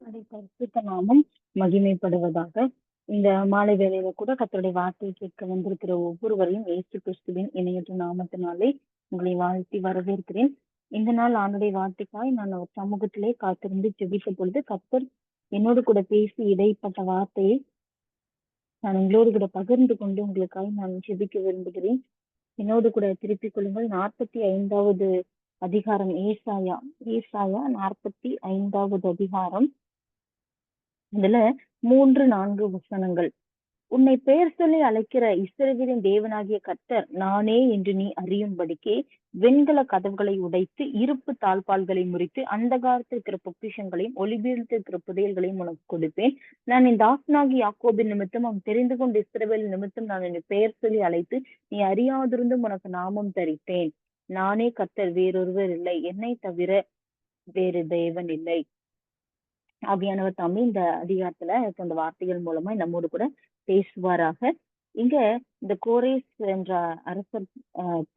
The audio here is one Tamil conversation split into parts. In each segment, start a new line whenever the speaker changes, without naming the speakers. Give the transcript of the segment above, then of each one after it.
அதை பரிசுத்த நாமம் மகிமைப்படுவதாக. இந்த மாலை வேளையில கூட கர்த்தருடைய வார்த்தையை கேட்க வந்திருக்கிற ஒவ்வொருவரையும் இயேசு கிறிஸ்துவின் இணையற்ற நாமத்தினாலே உங்களை வாழ்த்தி வரவேற்கிறேன். இந்த நாள் ஆண்டுடைய வார்த்தைக்காய் நான் அவர் சமூகத்திலே காத்திருந்து ஜெபித்த பொழுது கர்த்தர் என்னோடு கூட பேசி இடைப்பட்ட வார்த்தையை நான் உங்களோடு கூட பகிர்ந்து கொண்டு உங்களுக்காக நான் ஜெபிக்க விரும்புகிறேன். என்னோடு கூட திருப்பிக் கொள்ளுங்கள். 45வது அதிகாரம். ஏசாயா 45வது அதிகாரம். இதுல 3-4 வசனங்கள். உன்னை பெயர் சொல்லி அழைக்கிற இஸ்ரவேலின் தேவனாகிய கர்த்தர் நானே என்று நீ அறியும்படிக்கே வெண்கல கதவுகளை உடைத்து இருப்பு தாழ்பால்களை முறித்து அந்தகாரத்தில் இருக்கிற பொக்கிஷங்களையும் ஒளிபீரத்தில் இருக்கிற புதையல்களையும் உனக்கு கொடுப்பேன். நான் என் தாசனாகி யாக்கோபின் நிமித்தம் அவன் தெரிந்து கொண்ட இஸ்ரவேல் நிமித்தம் நான் என்னை பெயர் சொல்லி அழைத்து நீ அறியாதிருந்தும் உனக்கு நாமம் தரித்தேன். நானே கர்த்தர், வேறொருவர் இல்லை, என்னை தவிர வேறு தேவன் இல்லை. ஆவியானவர் தாமே இந்த அதிகாரத்துல அந்த வார்த்தைகள் மூலமா நம்மோடு கூட பேசுவாராக. இங்க இந்த கோரேஸ் என்ற அரசர்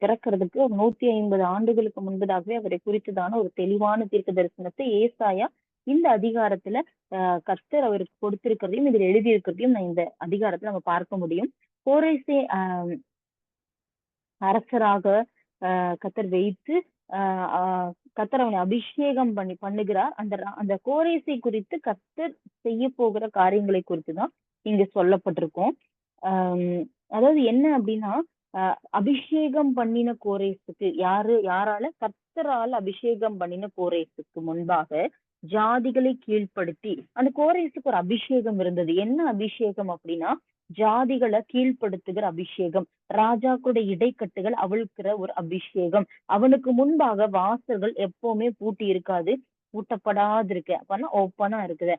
பிறக்கிறதுக்கு 150 ஆண்டுகளுக்கு முன்பதாகவே அவரை குறித்ததான ஒரு தெளிவான தீர்க்க தரிசனத்தை ஏசாயா இந்த அதிகாரத்துல கர்த்தர் அவருக்கு கொடுத்திருக்கிறதையும் இதில் எழுதியிருக்கிறதையும் நான் இந்த அதிகாரத்துல நம்ம பார்க்க முடியும். கோரேசை அரசராக கர்த்தர் வைத்து கர்த்தர் அவனை அபிஷேகம் பண்ணுகிறார். அந்த கோரேசை குறித்து கர்த்தர் செய்ய போகிற காரியங்களை குறித்துதான் இங்க சொல்லப்பட்டிருக்கும். அதாவது என்ன அப்படின்னா, அபிஷேகம் பண்ணின கோரேசுக்கு யாரால? கர்த்தரால் அபிஷேகம் பண்ணின கோரேசுக்கு முன்பாக ஜாதிகளை கீழ்ப்படுத்தி அந்த கோரேசுக்கு ஒரு அபிஷேகம் இருந்தது. என்ன அபிஷேகம் அப்படின்னா, ஜாதிகளை கீழ்ப்படுத்துகிற அபிஷேகம், ராஜாக்களுடைய இடைக்கட்டுகள் அவிழ்க்கிற ஒரு அபிஷேகம். அவனுக்கு முன்பாக வாசல்கள் எப்பவுமே பூட்டி இருக்காது, பூட்டப்படாது இருக்கு, அப்பனா ஓப்பனா இருக்குது.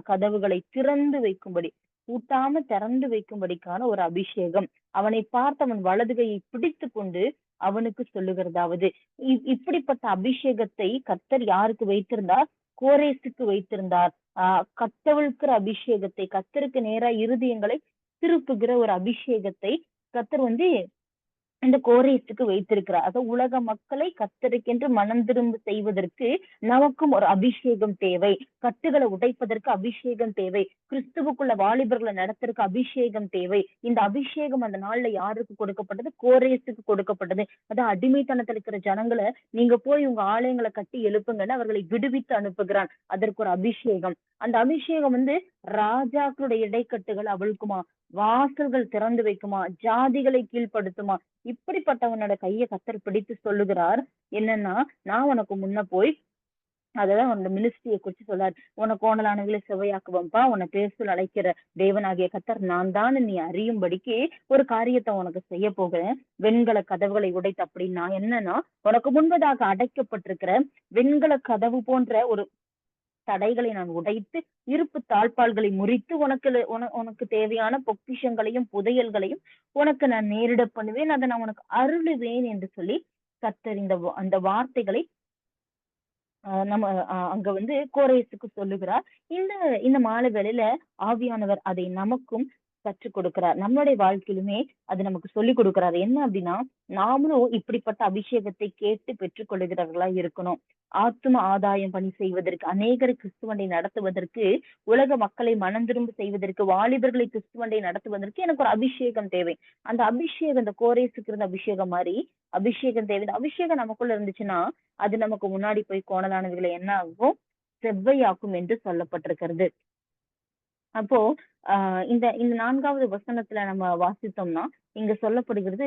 கதவுகளை திறந்து வைக்கும்படி, பூட்டாம திறந்து வைக்கும்படிக்கான ஒரு அபிஷேகம். அவனை பார்த்து அவன் வலது கையை பிடித்து கொண்டு அவனுக்கு சொல்லுகிறதாவது, இப்படிப்பட்ட அபிஷேகத்தை கர்த்தர் யாருக்கு வைத்திருந்தார்? கோரேசுக்கு வைத்திருந்தார். கத்தவிழ்க்கிற அபிஷேகத்தை, கர்த்தருக்கு நேரா இருதயங்களை திருப்புகிற ஒரு அபிஷேகத்தை கர்த்தர் இந்த கோரேசுக்கு வைத்திருக்கிறார். அதாவது உலக மக்களை கர்த்தருக்கென்று மனம் திரும்ப செய்வதற்கு நமக்கும் ஒரு அபிஷேகம் தேவை. கட்டுகளை உடைப்பதற்கு அபிஷேகம் தேவை. கிறிஸ்துவுக்குள்ள வாலிபர்களை நடத்துறதுக்கு அபிஷேகம் தேவை. இந்த அபிஷேகம் அந்த நாள்ல யாருக்கு கொடுக்கப்பட்டது? கோரேசுக்கு கொடுக்கப்பட்டது. அதான் அடிமைத்தனத்தில் இருக்கிற ஜனங்களை நீங்க போய் உங்க ஆலயங்களை கட்டி எழுப்புங்கன்னு அவர்களை விடுவித்து அனுப்புகிறான். அதற்கு ஒரு அபிஷேகம். அந்த அபிஷேகம் ராஜாக்களுடைய இடைக்கட்டுகள் அவிழ்க்குமா, வாசல்கள் திறந்து வைக்குமா, ஜாதிகளை கீழ்ப்படுத்துமா. இப்படிப்பட்டவனோட கையை கர்த்தர் பிடித்து சொல்லுகிறார் என்னன்னா, நான் உனக்கு முன்ன போய், அததான் அந்த மினிஸ்ட்ரியை குறிச்சு சொல்றாரு, உனக்கு கோணலானவர்களை செவ்வையாக்குவம்பா, உன்னை பேசல் அழைக்கிற தேவனாகிய கர்த்தர் நான் தான் நீ அறியும்படிக்கு ஒரு காரியத்தை உனக்கு செய்ய போகிறேன். வெண்கல கதவுகளை உடைத்து, அப்படின்னா என்னன்னா, உனக்கு முன்பதாக அடைக்கப்பட்டிருக்கிற வெண்கல கதவு போன்ற ஒரு தடைகளை நான் உடைத்து இருப்பு தாழ்பால்களை முறித்து உனக்கு தேவையான பொக்கிஷங்களையும் புதையல்களையும் உனக்கு நான் நேரிட பண்ணுவேன், அதை நான் உனக்கு அருளுவேன் என்று சொல்லி கர்த்தர் அந்த வார்த்தைகளை நம்ம அங்க கோரேசுக்கு சொல்லுகிறார். இந்த மாலை வேளையில ஆவியானவர் அதை நமக்கும் கற்றுக் கொடுக்கிறார். நம்மளுடைய வாழ்க்கையிலுமே அது நமக்கு சொல்லிக் கொடுக்கிறார். என்ன அப்படின்னா, நாமளும் இப்படிப்பட்ட அபிஷேகத்தை கேட்டு பெற்றுக் கொள்ளுகிறவர்களா இருக்கணும். ஆத்தும ஆதாயம் பணி செய்வதற்கு, அநேகரை கிறிஸ்துவண்டை நடத்துவதற்கு, உலக மக்களை மனம் திரும்ப செய்வதற்கு, வாலிபர்களை கிறிஸ்துவண்டை நடத்துவதற்கு எனக்கு ஒரு அபிஷேகம் தேவை. அந்த அபிஷேகம், இந்த கோரேசுக்கு இருந்த அபிஷேகம் மாதிரி அபிஷேகம் தேவை. இந்த அபிஷேகம் நமக்குள்ள இருந்துச்சுன்னா அது நமக்கு முன்னாடி போய் கோணலானவர்களை என்ன ஆகும்? செவ்வையாக்கும் என்று சொல்லப்பட்டிருக்கிறது. அப்போ இந்த 4வது வசனத்துல நம்ம வாசித்தோம்னா இங்க சொல்லப்படுகிறது,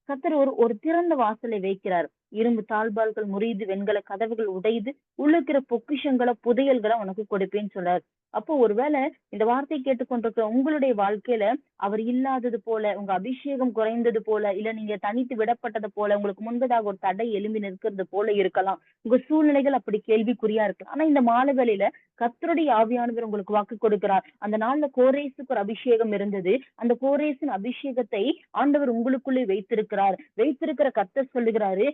கர்த்தர் ஒரு திறந்த வாசலை வைக்கிறார். இரும்பு தாழ்பால்கள் முறிது, வெண்கல கதவுகள் உடைது, உள்ளிருக்கிற பொக்கிஷங்களை புதையல்களை உனக்கு கொடுப்பேன்னு சொல்றாரு. அப்போ ஒருவேளை இந்த வார்த்தையை கேட்டுக்கொண்டிருக்கிற உங்களுடைய வாழ்க்கையில அவர் இல்லாதது போல, உங்க அபிஷேகம் குறைந்தது போல, இல்ல நீங்க தனித்து விடப்பட்டது போல, உங்களுக்கு முன்பதாக ஒரு தடை எழும்பி நிற்கிறது போல இருக்கலாம். உங்க சூழ்நிலைகள் அப்படி கேள்விக்குறியா இருக்கலாம். ஆனா இந்த மாலை வேளையில கர்த்தருடைய ஆவியானவர் உங்களுக்கு வாக்கு கொடுக்கிறார். அந்த நாள்ல கோரேசுக்கு ஒரு அபிஷேகம் இருந்தது. அந்த கோரேசின் அபிஷேகத்தை ஆண்டவர் உங்களுக்குள்ளே வைத்திருக்கிற கர்த்தர் சொல்லுகிறாரு,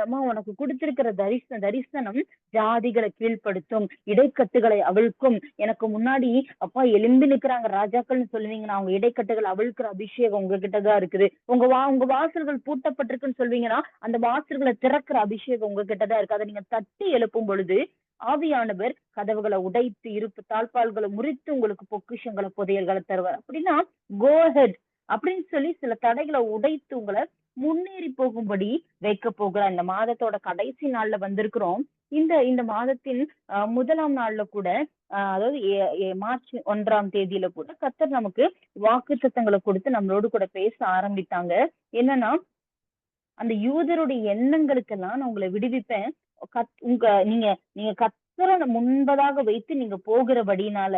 அம்மா உனக்கு கொடுத்திருக்கிற தரிசனம் ஜாதிகளை கீழ்ப்படுத்தும், இடைக்கட்டுகளை அவிழ்க்கும். எனக்கு முன்னாடி அப்பா எழும்பி நிக்கிறாங்க ராஜாக்கள்னு சொல்லுவீங்கன்னா அவங்க இடைக்கட்டுகள் அவிழ்க்கிற அபிஷேகம் உங்ககிட்டதான் இருக்குது. உங்க வாசல்கள் பூட்டப்பட்டிருக்குன்னு சொல்வீங்கன்னா அந்த வாசல்களை திறக்கிற அபிஷேகம் உங்ககிட்டதான் இருக்கு. அதை நீங்க தட்டி எழுப்பும் பொழுது ஆவியானவர் கதவுகளை உடைத்து இருப்பு தாழ்பால்களை முறித்து உங்களுக்கு பொக்கிஷங்களை புதையல்களை தருவார். அப்படின்னா கோ ஹெட் அப்படின்னு சொல்லி சில தடைகளை உடைத்து உங்களை முன்னேறி போகும்படி வைக்க போகிறார். இந்த மாதத்தோட கடைசி நாள்ல வந்திருக்கிறோம். இந்த மாதத்தின் முதலாம் நாள்ல கூட அதாவது மார்ச் 1ஆம் தேதியில கூட கர்த்தர் நமக்கு வாக்குத்தத்தங்களை கொடுத்து நம்மளோடு கூட பேச ஆரம்பித்தாங்க. என்னன்னா, அந்த யூதருடைய எண்ணங்களுக்கெல்லாம் நான் உங்களை விடுவிப்பேன். நீங்க நீங்க கர்த்தரை முன்பதாக வைத்து நீங்க போகிறபடினால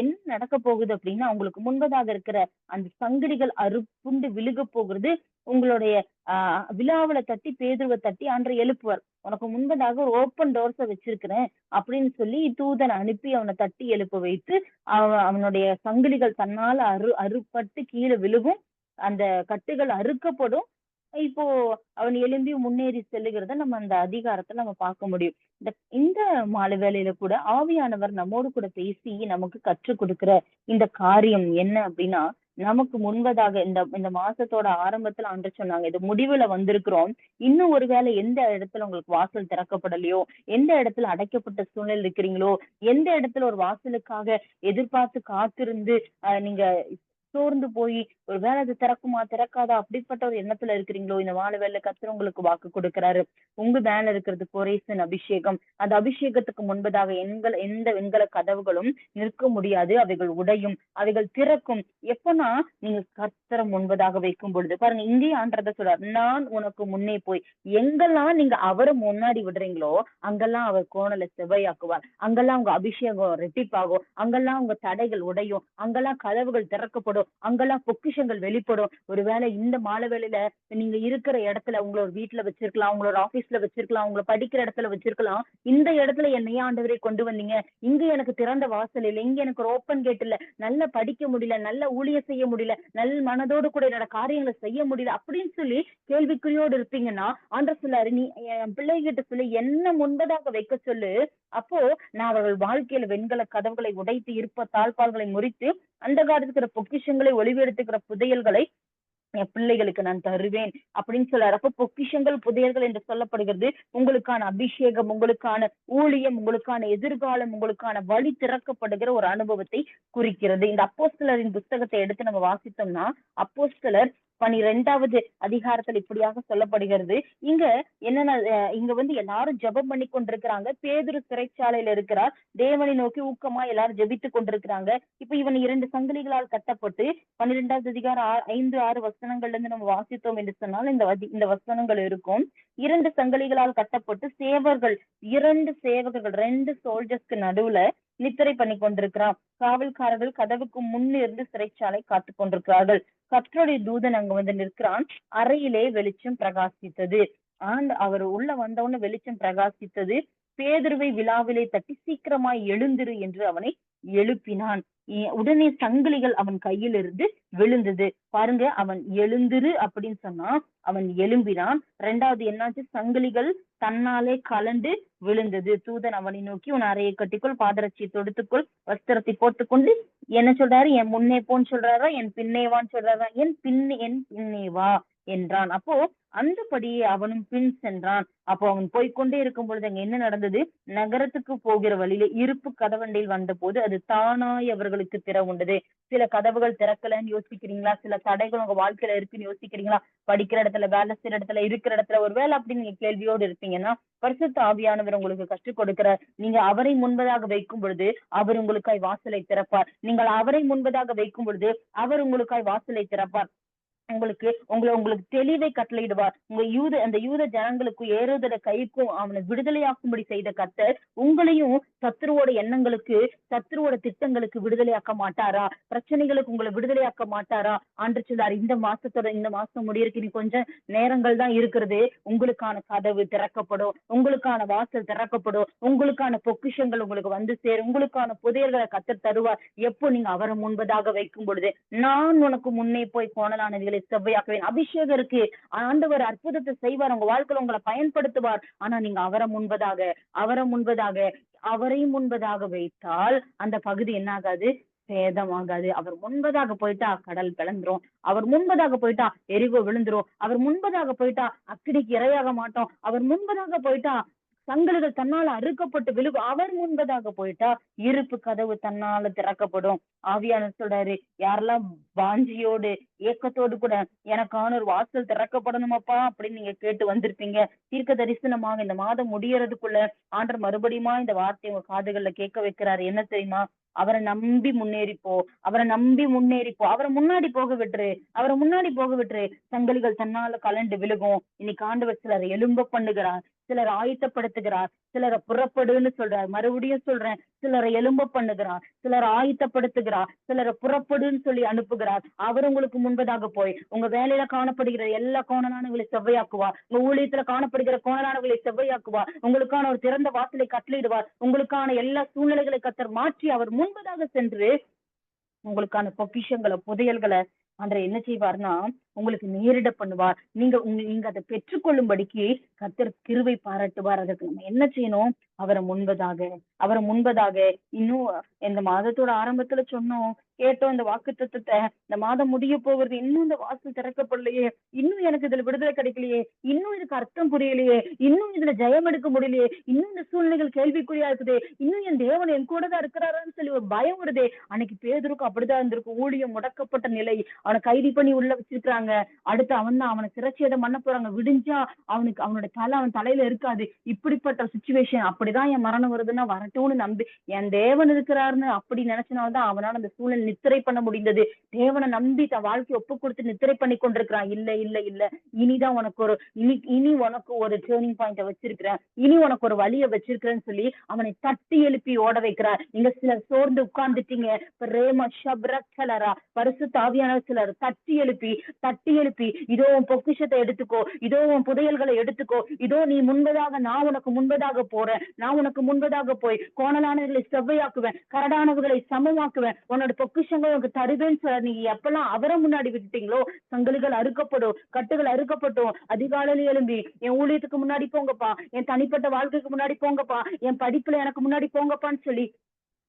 என்ன நடக்க போகுது அப்படின்னா, உங்களுக்கு முன்பதாக இருக்கிற அந்த சங்கிலிகள் அறுப்புண்டு விழுக போகிறது. உங்களுடைய விழாவில தட்டி பேதுருவை தட்டி அன்றை எழுப்புவார். உனக்கு முன்பதாக ஒரு ஓப்பன் டோர்ஸ வச்சிருக்கிறேன் அப்படின்னு சொல்லி தூதனை அனுப்பி அவனை தட்டி எழுப்ப வைத்து அவனுடைய சங்கிலிகள் தன்னால அறுபட்டு கீழே விழுகும். அந்த கட்டுகள் அறுக்கப்படும். இப்போ அவன் எழும்பி முன்னேறி செல்லுகிறத நம்ம அந்த அதிகாரத்துல நம்ம பார்க்க முடியும். இந்த மாலை வேளையில கூட ஆவியானவர் நம்மோடு கூட பேசி நமக்கு கற்றுக் கொடுக்கிற இந்த காரியம் என்ன அப்படின்னா, நமக்கு முன்பதாக இந்த மாசத்தோட ஆரம்பத்துல ஆண்டு சொன்னாங்க, இது முடிவுல வந்திருக்கிறோம். இன்னும் ஒருவேளை எந்த இடத்துல உங்களுக்கு வாசல் திறக்கப்படலையோ, எந்த இடத்துல அடைக்கப்பட்ட சூழ்நிலை இருக்கிறீங்களோ, எந்த இடத்துல ஒரு வாசலுக்காக எதிர்பார்த்து காத்திருந்து நீங்க சோர்ந்து போய் ஒரு வேலை அது திறக்குமா திறக்காதா அப்படிப்பட்ட ஒரு எண்ணத்துல இருக்கிறீங்களோ, இந்த மாலை வேலை கர்த்தர் உங்களுக்கு வாக்கு கொடுக்கிறாரு. உங்க மேல இருக்கிறது கோரேசின் அபிஷேகம். அந்த அபிஷேகத்துக்கு முன்பதாக எந்த வெண்கல கதவுகளும் நிற்க முடியாது. அவைகள் உடையும், அவைகள் திறக்கும். எப்பன்னா நீங்க கர்த்தரை முன்பதாக வைக்கும் பொழுது பாருங்க, இங்கேயே ஆண்டறத சொல்றாரு, நான் உனக்கு முன்னே போய் எங்கெல்லாம் நீங்க அவரை முன்னாடி விடுறீங்களோ அங்கெல்லாம் அவர் கோணலை செவ்வையாக்குவார். அங்கெல்லாம் உங்க அபிஷேகம் ரெட்டிப்பாகும். அங்கெல்லாம் உங்க தடைகள் உடையும். அங்கெல்லாம் கதவுகள் திறக்கப்படும். அங்கெல்லாம் பொக்கிஷங்கள் வெளிப்படும். ஒருவேளை இந்த மாலை வேளையில நீங்க இருக்கிற இடத்துல உங்களோட வீட்டுல வச்சிருக்கலாம், உங்களோட ஆபீஸ்ல வச்சிருக்கலாம், உங்களை படிக்கிற இடத்துல வச்சிருக்கலாம். இந்த இடத்துல என்னையா ஆண்டவரே கொண்டு வந்தீங்க, இங்க எனக்கு திறந்த வாசல் இல்லை, இங்க எனக்கு ஒரு ஓப்பன் கேட் இல்ல, நல்லா படிக்க முடியல, நல்ல ஊழியம் செய்ய முடியல, நல்ல மனதோடு கூட என்னோட காரியங்களை செய்ய முடியல அப்படின்னு சொல்லி கேள்விக்குறியோடு இருப்பீங்கன்னா, ஆண்டவர் சொல்லாரு, நீ என் பிள்ளைகிட்ட சொல்லி என்ன முன்பதாக வைக்க சொல்லு. அப்போ நான் அவர்கள் வாழ்க்கையில வெண்கல கதவுகளை உடைத்து இருப்ப தாழ்பால்களை முறித்து அந்த காலத்துக்கிற பொக்கிஷங்களை ஒளிவெடுத்துக்கிற புதையல்களை என் பிள்ளைகளுக்கு நான் தருவேன் அப்படின்னு சொல்றாரு. அப்ப பொக்கிஷங்கள் புதையல்கள் என்று சொல்லப்படுகிறது உங்களுக்கான அபிஷேகம், உங்களுக்கான ஊழியம், உங்களுக்கான எதிர்காலம், உங்களுக்கான வழி திறக்கப்படுகிற ஒரு அனுபவத்தை குறிக்கிறது. இந்த அப்போஸ்தலரின் புஸ்தகத்தை எடுத்து நம்ம வாசித்தோம்னா, அப்போஸ்தலர் 12வது அதிகாரத்தில் இப்படியாக சொல்லப்படுகிறது. இங்க என்னன்னா, இங்க எல்லாரும் ஜெபம் பண்ணி கொண்டிருக்கிறாங்க. பேதுரு சிறைச்சாலையில இருக்கிறார். தேவனை நோக்கி ஊக்கமா எல்லாரும் ஜெபித்து கொண்டிருக்கிறாங்க. இப்ப இவன் 2 சங்கிலிகளால் கட்டப்பட்டு 12வது அதிகாரம் 5, 6 வசனங்கள்ல இருந்து நம்ம வாசித்தோம் என்று சொன்னால் இந்த வசனங்கள் இருக்கும். 2 சங்கிலிகளால் கட்டப்பட்டு சேவர்கள் 2 சோல்ஜர்ஸ்க்கு நடுவுல நித்திரை பண்ணி கொண்டிருக்கிறான். காவல்காரர்கள் கதவுக்கு முன்னிருந்து சிறைச்சாலை காத்து கொண்டிருக்கிறார்கள். கர்த்தருடைய தூதன் அங்க நிற்கிறான். அறையிலே வெளிச்சம் பிரகாசித்தது. அவர் உள்ள வந்தவுடனே வெளிச்சம் பிரகாசித்தது. பேதுருவை விழாவிலே தட்டி சீக்கிரமாய் எழுந்திரு என்று அவனை எழுப்பினான். உடனே சங்கிலிகள் அவன் கையில் இருந்து விழுந்தது. பாருங்க, அவன் எழுந்திரு அப்படின்னு சொன்னா அவன் எழும்பினான். 2வது என்னாச்சு, சங்கிலிகள் தன்னாலே கலண்டு விழுந்தது. தூதன் அவனை நோக்கி, உன் அறையை கட்டிக்கொள், பாதரட்சியை தொடுத்துக்கொள், வஸ்திரத்தை போட்டுக்கொண்டு என்ன சொல்றாரு, என் முன்னே போன்னு சொல்றாரா, என் பின்னேவான்னு சொல்றாரா, என் பின்னே வா என்றான். அப்போ அந்தபடியே அவனும் பின் சென்றான். அப்போ அவன் போய்கொண்டே இருக்கும் பொழுது அங்க என்ன நடந்தது, நகரத்துக்கு போகிற வழியில இருப்பு கதவண்டையில் வந்த போது அது தானாய் அவர்களுக்கு திறவுண்டது. சில கதவுகள் திறக்கலன்னு யோசிக்கிறீங்களா? சில தடைகள் உங்க வாழ்க்கையில இருக்குன்னு யோசிக்கிறீங்களா? படிக்கிற இடத்துல, வேலை செய்யற இடத்துல, இருக்கிற இடத்துல ஒருவேளை அப்படின்னு நீங்க கேள்வியோடு இருப்பீங்கன்னா, பரிசுத்த ஆவியானவர் உங்களுக்கு கற்றுக் கொடுக்கிறார். நீங்க அவரை முன்பதாக வைக்கும் பொழுது அவர் உங்களுக்காய் வாசலை திறப்பார். நீங்கள் அவரை முன்பதாக வைக்கும் பொழுது அவர் உங்களுக்காய் வாசலை திறப்பார். உங்களுக்கு தெளிவை கட்டளையிடுவார். அந்த யூத ஜனங்களுக்கு ஏறுதல கைக்கும் அவனை விடுதலையாக்கும்படி செய்த கர்த்தர் உங்களையும் சத்துருவோட எண்ணங்களுக்கு, சத்துருவோட திட்டங்களுக்கு விடுதலையாக்க மாட்டாரா? பிரச்சனைகளுக்கு உங்களை விடுதலையாக்க மாட்டாரா? ஆண்டு சொல்லார், இந்த மாசம் முடியறதுக்கு நீ கொஞ்சம் நேரங்கள் தான் இருக்கிறது. உங்களுக்கான கதவு திறக்கப்படும், உங்களுக்கான வாசல் திறக்கப்படும், உங்களுக்கான பொக்கிஷங்கள் உங்களுக்கு வந்து சேரும், உங்களுக்கான புதையல்களை கர்த்தர் தருவார். எப்போ நீங்க அவரை முன்பதாக வைக்கும் பொழுது, நான் உனக்கு முன்னே போய் கோணலானவைகளை செவ்வையாக்குவேன். அபிஷேகம் இருக்கு, ஆண்டவர் அற்புதத்தை செய்வார், உங்க வாழ்க்கையில உங்களை பயன்படுத்துவார். ஆனா நீங்க அவரை முன்பதாக வைத்தால் அந்த பகுதி என்ன ஆகாது, சேதமாகாது. அவர் முன்பதாக போயிட்டா கடல் பிளந்துரும். அவர் முன்பதாக போயிட்டா எரிவு விழுந்துரும். அவர் முன்பதாக போயிட்டா அக்கினிக்கு இரையாக மாட்டோம். அவர் முன்பதாக போயிட்டா சங்கல்கள் தன்னால அறுக்கப்பட்டு விழுகும். அவர் முன்பதாக போயிட்டா இருப்பு கதவு தன்னால திறக்கப்படும். ஆவியானவர் சொல்றாரு, யாரெல்லாம் வாஞ்சியோடு ஏக்கத்தோடு கூட எனக்கான ஒரு வாசல் திறக்கப்படணுமப்பா அப்படின்னு நீங்க கேட்டு வந்திருப்பீங்க. தீர்க்க தரிசனமாக இந்த மாதம் முடியறதுக்குள்ள ஆண்டவர் மறுபடியுமா இந்த வார்த்தை உங்க காதுகள்ல கேட்க வைக்கிறாரு. என்ன தெரியுமா? அவரை நம்பி முன்னேறிப்போ, அவரை நம்பி முன்னேறிப்போ, அவரை முன்னாடி போக விட்டுரு, அவரை முன்னாடி போக விட்டுரு. சங்கலிகள் தன்னால கலண்டு விழுகும். இன்னைக்கு ஆண்டவர் சிலர் எழும்ப பண்ணுகிறார், சிலர் ஆயத்தப்படுத்துகிறார், சிலரை புறப்படுன்னு சொல்றார். மறுபடியும் சொல்றேன், சிலரை எழும்ப பண்ணுகிறார், சிலர் ஆயத்தப்படுத்துகிறார், சிலரை புறப்படுன்னு சொல்லி அனுப்புகிறார். அவர் உங்களுக்கு முன்பதாக போய் உங்க வேலையில காணப்படுகிற எல்லா கோணலானவர்களை செவ்வையாக்குவார். உங்க ஊழியத்துல காணப்படுகிற கோணலானவர்களை செவ்வையாக்குவார். உங்களுக்கான ஒரு திறந்த வாசலை கட்டளையிடுவார். உங்களுக்கான எல்லா சூழ்நிலைகளை கத்தர் மாற்றி அவர் முன்பதாக சென்று உங்களுக்கான பொக்கிஷங்களை புதையல்களை ஆண்டவர் என்ன செய்வார்னா உங்களுக்கு நேரிட பண்ணுவார். நீங்க அதை பெற்றுக்கொள்ளும்படிக்கு கர்த்தர் கிருபை பாராட்டுவார். அதுக்கு நம்ம என்ன செய்யணும்? அவரை முன்பதாக இன்னும் இந்த மாதத்தோட ஆரம்பத்துல சொன்னோம், கேட்டோம் இந்த வாக்குத்தத்தத்தை. இந்த மாதம் முடிய போகிறது, இன்னும் இந்த வாசல் திறக்கப்படலையே, இன்னும் எனக்கு இதுல விடுதலை கிடைக்கலையே, இன்னும் இதுக்கு அர்த்தம் புரியலையே, இன்னும் இதுல ஜெயம் எடுக்க முடியலையே, இன்னும் இந்த சூழ்நிலைகள் கேள்விக்குறியா இருக்குதே, இன்னும் என் தேவன் என் கூட தான் இருக்கிறாரான்னு சொல்லி ஒரு பயம் வருதே. அன்னைக்கு பேதுருக்கு அப்படிதான் இருந்திருக்கும். ஊழியம் முடக்கப்பட்ட நிலை, அவனை கைது பண்ணி உள்ள வச்சிருக்காங்க. அடுத்து அவனை சிரச்சேதம் பண்ண போறாங்க. விடிஞ்சா அவனோட அவன் தலையில இருக்காது. இப்படிப்பட்ட சுச்சுவேஷன். அப்படிதான் என் மரணம் வருதுன்னா வரட்டும்னு நம்பி என் தேவன் இருக்கிறாருன்னு அப்படி நினைச்சனால்தான் அவனால அந்த சூழல் நித்திரை பண்ண முடிந்தது. தேவனை நம்பி தன் வாழ்க்கையை ஒப்பு கொடுத்து நித்திரை பண்ணி கொண்டிருக்கிறான். இல்ல இல்ல இல்ல, இனிதான் உனக்கு இனி உனக்கு ஒரு டேர்னிங் பாயிண்ட வச்சிருக்கிறேன், இனி உனக்கு ஒரு வழியை வச்சிருக்கிறேன்னு சொல்லி அவனை தட்டி எழுப்பி ஓட வைக்கிறார். நீங்க சிலர் சோர்ந்து உட்கார்ந்துட்டீங்க. பரிசுத்த ஆவியானவர் சிலர் தட்டி எழுப்பி இதோ உன் பொக்கிஷத்தை எடுத்துக்கோ, இதோ உன் புதையல்களை எடுத்துக்கோ, இதோ நீ முன்பதாக நான் உனக்கு முன்பதாக போறேன், நான் உனக்கு முன்பதாக போய் கோணலானவர்களை செவ்வையாக்குவேன், கரடானவர்களை சமமாக்குவேன், உன்னோட பொக்கிஷங்கள் உனக்கு தருவேன்னு சொல்ல. நீங்க எப்பெல்லாம் அவரை முன்னாடி விட்டுட்டீங்களோ சங்கலிகள் அறுக்கப்படும், கட்டுகள் அறுக்கப்பட்டும். அதிகாலையில எழும்பி என் ஊழியத்துக்கு முன்னாடி போங்கப்பா, என் தனிப்பட்ட வாழ்க்கைக்கு முன்னாடி போங்கப்பா, என் படிப்புல எனக்கு முன்னாடி போங்கப்பான்னு சொல்லி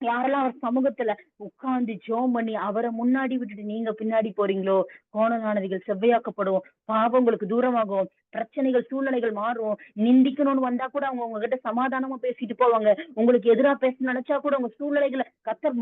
யாரெல்லாம் அவர் சமூகத்துல உட்கார்ந்து ஜெபம் பண்ணி அவரை முன்னாடி விட்டுட்டு நீங்க பின்னாடி போறீங்களோ கோணலானவைகள் செவ்வையாக்கப்படும், பாவம் உங்களுக்கு தூரமாகும், பிரச்சனைகள் சூழ்நிலைகள் மாறும். நிந்திக்கணும்னு வந்தா கூட அவங்க உங்ககிட்ட சமாதானமா பேசிட்டு போவாங்க. உங்களுக்கு எதிரா பேச நினைச்சா கூட உங்க சூழ்நிலைகளை கத்தர்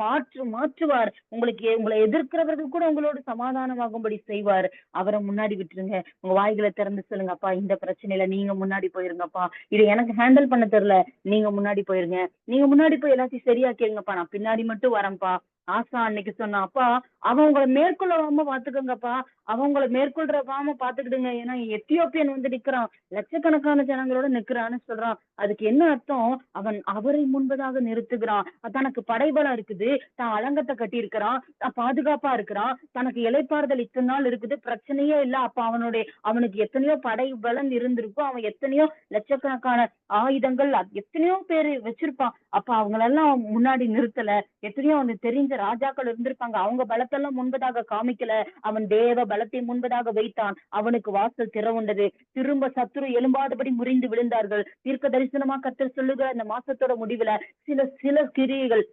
மாற்றுவார். உங்களை எதிர்க்கிறவர்கள் கூட உங்களோட சமாதானமாகும்படி செய்வார். அவரை முன்னாடி விட்டுருங்க. உங்க வாய்களை திறந்து சொல்லுங்க, அப்பா இந்த பிரச்சனையில நீங்க முன்னாடி போயிருங்கப்பா, இதை எனக்கு ஹேண்டில் பண்ண தெரியல, நீங்க முன்னாடி போயிருங்க, நீங்க முன்னாடி போய் எல்லாத்தையும் சரியாக்கிருங்கப்பா, நான் பின்னாடி மட்டும் வரேன்ப்பா. ஆசா அன்னைக்கு சொன்னா, அப்பா அவன் உங்களை மேற்கொள்ளாம பாத்துக்கோங்கப்பா, அவன் உங்களை மேற்கொள்றவாம பாத்துக்கிடுங்க. ஏன்னா எத்தியோப்பியன் வந்து நிக்கிறான், லட்சக்கணக்கான ஜனங்களோட நிக்கிறான்னு சொல்றான். அதுக்கு என்ன அர்த்தம்? அவரை முன்பதாக நிறுத்துகிறான். தனக்கு படைபலம் இருக்குது, தான் அலங்கத்தை கட்டி இருக்கிறான், தான் பாதுகாப்பா இருக்கிறான், தனக்கு இலைப்பாறுதல் இத்தனை நாள் இருக்குது, பிரச்சனையே இல்ல. அப்ப அவனுக்கு எத்தனையோ படை பலம் இருந்திருக்கும், அவன் எத்தனையோ லட்சக்கணக்கான ஆயுதங்கள் எத்தனையோ பேரு வச்சிருப்பான். அப்ப அவங்களெல்லாம் முன்னாடி நிறுத்தல. எத்தனையோ அவனுக்கு தெரிஞ்ச ராஜாக்கள் இருந்திருப்பாங்க, அவங்க பலத்தெல்லாம் முன்பதாக காமிக்கல. அவன் தேவ பலத்தை முன்பதாக வைத்தான். அவனுக்கு வாசல் திறவுண்டது. திரும்ப சத்துரு எழும்பாதபடி முறிந்து விழுந்தார்கள். தீர்க்க தரிசனமா கர்த்தர் சொல்லுகிற இந்த மாசத்தோட முடிவுல சில கிரியைகள்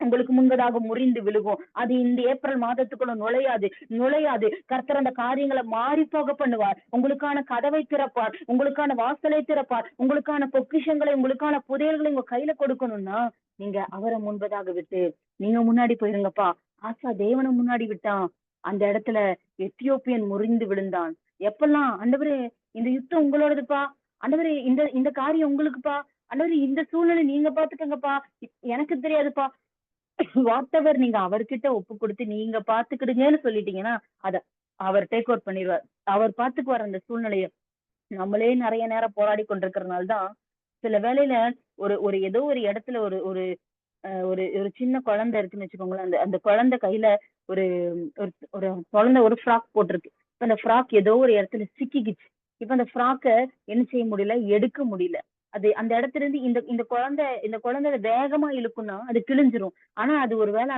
உங்களுக்கு முன்பதாக முறிந்து விழுகும். அது இந்த ஏப்ரல் மாதத்துக்குள்ள நுழையாது. கர்த்தர் அந்த காரியங்களை மாறி போக பண்ணுவார். உங்களுக்கான கதவை திறப்பார், உங்களுக்கான வாசலை திறப்பார், உங்களுக்கான பொக்கிஷங்களை உங்களுக்கான புதையல்களை உங்க கையில கொடுக்கணும்னா நீங்க அவரை முன்பதாக விட்டு நீங்க முன்னாடி போயிருங்கப்பா. ஆசா தேவனை முன்னாடி விட்டான், அந்த இடத்துல எத்தியோப்பியன் முறிந்து விழுந்தான். எப்பெல்லாம் ஆண்டவரே இந்த யுத்தம் உங்களோடதுப்பா, ஆண்டவரே இந்த காரியம் உங்களுக்குப்பா, ஆண்டவரே இந்த சூழ்நிலை நீங்க பாத்துக்கங்கப்பா, எனக்கு தெரியாதுப்பா, வாட்டவர் நீங்க அவர்கிட்ட ஒப்பு கொடுத்து நீங்க பாத்துக்கிடுங்கன்னு சொல்லிட்டீங்கன்னா அத அவர் டேக் அவுட் பண்ணிடுவார். அவர் பாத்துக்குவார் அந்த சூழ்நிலைய. நம்மளே நிறைய நேரம் போராடி கொண்டிருக்கிறதுனாலதான் சில வேளையில ஒரு ஏதோ ஒரு இடத்துல ஒரு ஒரு ஒரு ஒரு சின்ன குழந்தை இருக்குன்னு வச்சுக்கோங்களேன். அந்த குழந்தை கையில ஒரு ஒரு ஒரு குழந்தை ஒரு ஃப்ராக் போட்டிருக்கு. இப்ப அந்த ஃப்ராக் ஏதோ ஒரு இடத்துல சிக்கிக்கிச்சு. இப்ப அந்த ஃப்ராக்க என்ன செய்ய முடியல, எடுக்க முடியல. அது அந்த இடத்துல இருந்து இந்த குழந்தை வேகமா இழுக்கும்னா அது கிழிஞ்சிரும். ஆனா அது ஒருவேளை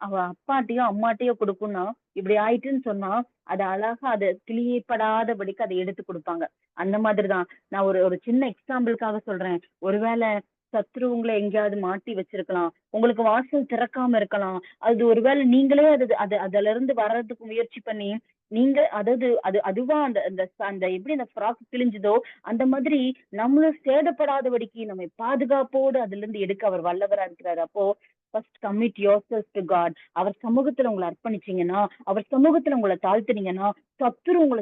அவ அப்பாட்டையோ அம்மாட்டையோ கொடுக்கும்னா இப்படி ஆயிட்டுன்னு சொன்னா அது அழகா அதை கிளியப்படாதபடிக்கு அதை எடுத்து கொடுப்பாங்க. அந்த மாதிரிதான் நான் ஒரு சின்ன எக்ஸாம்பிளுக்காக சொல்றேன். ஒருவேளை சத்ரு உங்களை எங்கேயாவது மாட்டி வச்சிருக்கலாம், உங்களுக்கு வாசல் திறக்காம இருக்கலாம். அது ஒருவேளை நீங்களே அதுல இருந்து வர்றதுக்கு முயற்சி பண்ணி நீங்க அதாவது அதுவா அந்த அந்த அந்த எப்படி அந்த ஃப்ராக் கிழிஞ்சதோ அந்த மாதிரி நம்மளும் சேதப்படாதபடிக்கு நம்மை பாதுகாப்போடு அதுல இருந்து எடுக்க அவர் வல்லவரா இருக்கிறாரு. அப்போ ஃபர்ஸ்ட் கமிட் யோர்செல்ஃப் டு காட். அவர் சமூகத்துல உங்களை அர்ப்பணிச்சீங்கன்னா, அவர் சமூகத்துல உங்களை தாழ்த்துனீங்கன்னா, சத்துரு உங்களை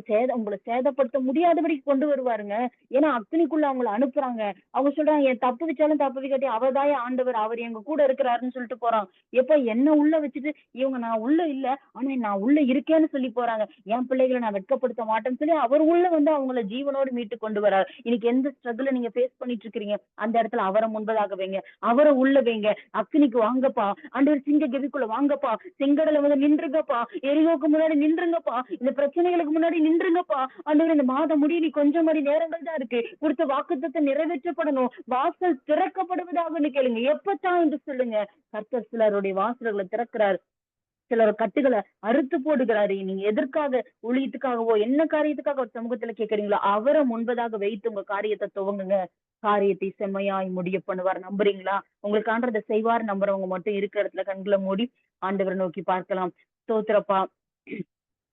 சேதப்படுத்த முடியாதபடிக்கு கொண்டு வருவாருங்க. ஏன்னா அக்னிக்குள்ள அவங்கள அனுப்புறாங்க. அவங்க சொல்றாங்க, என் தப்பு வச்சாலும் தப்பு வைக்காட்டி அவர்தாயே ஆண்டவர், அவர் எங்க கூட இருக்கிறாருன்னு சொல்லிட்டு போறான். எப்ப என்ன உள்ள வச்சுட்டு இவங்க நான் உள்ள இல்ல, ஆனா நான் உள்ள இருக்கேன்னு சொல்லி போறாங்க. என் பிள்ளைகளை நான் வெட்கப்படுத்த மாட்டேன்னு சொல்லி அவர் உள்ள வந்து அவங்கள ஜீவனோடு மீட்டு கொண்டு வராரு. இன்னைக்கு எந்த ஸ்ட்ரகிள நீங்க ஃபேஸ் பண்ணிட்டு இருக்கிறீங்க, அந்த இடத்துல அவரை முன்பதாக வைங்க, அவரை உள்ள வைங்க. அக்னிக்கு வாங்கப்பா, ஆண்டவர் சிங்க கெபிக்குள்ள வாங்கப்பா, செங்கடல வந்து நின்றுங்கப்பா, எரியோக்கு முன்னாடி நின்றுங்கப்பா, இந்த பிரச்சனைகளுக்கு முன்னாடி நின்றுங்கப்பா. ஆண்டவர் இந்த மாதம் முடிய நீ கொஞ்சம் மணி நேரங்கள் தான் இருக்கு, கொடுத்த வாக்குத்தத்தம் நிறைவேற்றப்படணும், வாசல் திறக்கப்படுவதாகன்னு கேளுங்க. எப்பத்தான் என்று சொல்லுங்க. கர்த்தர் சிலருடைய வாசல்களை திறக்கிறார், சிலர் கட்டுகளை அறுத்து போடுகிறாரு. நீங்க எதற்காக, ஊழியத்துக்காகவோ என்ன காரியத்துக்காக ஒரு சமூகத்துல கேக்குறீங்களோ அவரை முன்பதாக வைத்து உங்க காரியத்தை துவங்குங்க. காரியத்தை செம்மையாய் முடிய பண்ணுவார். நம்புறீங்களா? உங்களுக்கு ஆண்டவர் செய்வார் நம்புறவங்க மட்டும் இருக்கிற இடத்துல கண்களை மூடி ஆண்டவரை நோக்கி பார்க்கலாம். ஸ்தோத்திரப்பா,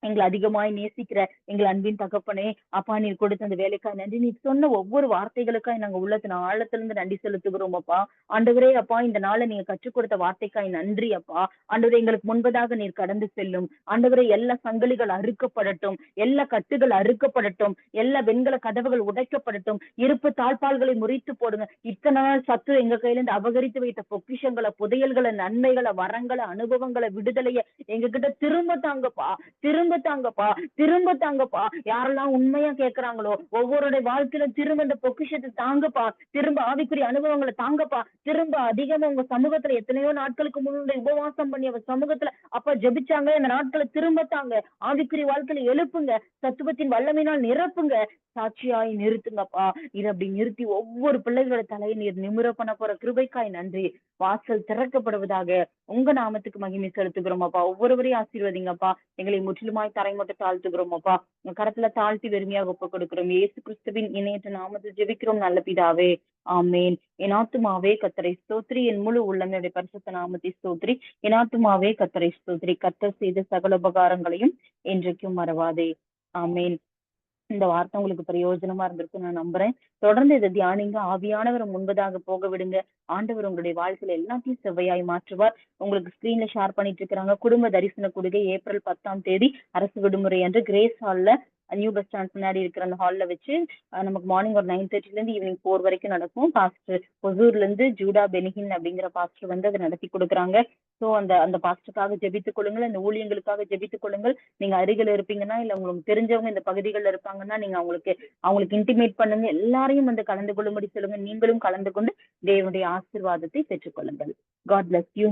எங்களை அதிகமாய் நேசிக்கிற எங்கள் அன்பின் தகப்பனே, அப்பா நீர் கொடுத்த அந்த வேலைக்காய் நன்றி. நீ சொன்ன ஒவ்வொரு வார்த்தைகளுக்காய் நாங்க உள்ளத்தின் ஆழத்திலிருந்து நன்றி செலுத்துகிறோம் அப்பா. ஆண்டவரே அப்பா, இந்த நாளை நீங்க கற்றுக் கொடுத்த வார்த்தைக்காய் நன்றி அப்பா. ஆண்டவரே எங்களுக்கு முன்பதாக நீர் கடந்து செல்லும். ஆண்டவரே எல்லா சங்கிலிகள் அறுக்கப்படட்டும், எல்லா கட்டுகள் அறுக்கப்படட்டும், எல்லா வெண்கல கதவுகள் உடைக்கப்படட்டும், இருப்பு தாழ்பால்களை முறித்து போடுங்க. இத்தனை நாள் சத்து எங்க கையில இருந்து அபகரித்து வைத்த பொக்கிஷங்களை, புதையல்களை, நன்மைகளை, வரங்களை, அனுபவங்களை, விடுதலைய எங்க கிட்ட திரும்ப தாங்கப்பா, திரும்ப தாங்கப்பா. யாரெல்லாம் உண்மையா கேட்கிறாங்களோ ஒவ்வொருடைய வாழ்க்கையில திரும்ப இந்த பொக்கிஷத்தை தாங்கப்பா, திரும்ப ஆவிக்குரிய அனுபவங்களை தாங்கப்பா, திரும்ப அதிகமா உங்க சமூகத்துல எத்தனையோ நாட்களுக்கு முன்னாடி உபவாசம் பண்ணி அவர் சமூகத்துல அப்பா ஜெபிச்சாங்க. இந்த நாட்களை திரும்ப தாங்க, ஆவிக்குரிய வாழ்க்கையில எழுப்புங்க, தத்துவத்தின் வல்லமையினால் நிரப்புங்க, சாட்சியாய் நிறுத்துங்கப்பா. இது அப்படி நிறுத்தி ஒவ்வொரு பிள்ளைகளோட தலையை நீர் நிமிர பண்ண போற கிருபைக்காய் நன்றி. வாசல் திறக்கப்படுவதாக. உங்க நாமத்துக்கு மகிமை செலுத்துகிறோம் அப்பா. ஒவ்வொருவரையும் ஆசீர்வதிங்கப்பா. எங்களை முற்றிலுமாய் தரை மட்டும் தாழ்த்துகிறோம் அப்பா. உங்க கரத்துல தாழ்த்தி வெறுமையாக ஒப்புக் கொடுக்கிறோம். இயேசு கிறிஸ்துவின் இணையற்ற நாமத்தில் ஜெபிக்கிறோம் நல்ல பிதாவே, ஆமேன். என் ஆத்துமாவே கர்த்தரை ஸ்தோத்திரி, என் முழு உள்ளமே பரிசுத்த நாமத்தை ஸ்தோத்திரி. என் ஆத்துமாவே கர்த்தரை ஸ்தோத்திரி, கர்த்தர் செய்த சகல உபகாரங்களையும் என்றைக்கும் மறவாதே. ஆமேன். இந்த வார்த்தை உங்களுக்கு பிரயோஜனமா இருந்திருக்கு நான் நம்புறேன். தொடர்ந்து இதை தியானிங்க. ஆவியானவர் முன்பதாக போக விடுங்க. ஆண்டவர் உங்களுடைய வாழ்க்கையில எல்லாத்தையும் செவ்வையாய் மாற்றுவார். உங்களுக்கு ஸ்கிரீன்ல ஷேர் பண்ணிட்டு இருக்கிறாங்க. குடும்ப தரிசன கொடுகை ஏப்ரல் 10 அரசு விடுமுறை அன்று கிரேஸ் ஹால்ல, நியூ பஸ் ஸ்டாண்ட் முன்னாடி இருக்கிற அந்த ஹால்ல வச்சு நமக்கு மார்னிங் ஒரு 9:30 இருந்து ஈவினிங் 4 வரைக்கும் நடக்கும். பாஸ்டர் ஒசூர்ல இருந்து ஜூடா பெனிகின் அப்படிங்கிற பாஸ்டர் வந்து அதை நடத்தி கொடுக்குறாங்க. சோ அந்த அந்த பாஸ்டருக்காக ஜெபித்துக் கொள்ளுங்கள், அந்த ஊழியங்களுக்காக ஜெபித்துக் கொள்ளுங்கள். நீங்க அருகில் இருப்பீங்கன்னா, இல்ல உங்களுக்கு தெரிஞ்சவங்க இந்த பகுதிகளில் இருப்பாங்கன்னா, நீங்க அவங்களுக்கு இன்டிமேட் பண்ணுங்க. எல்லாரையும் வந்து கலந்து கொள்ளும்படி சொல்லுங்க. நீங்களும் கலந்து கொண்டு தேவனுடைய ஆசீர்வாதத்தை பெற்றுக் கொள்ளுங்கள். God bless you.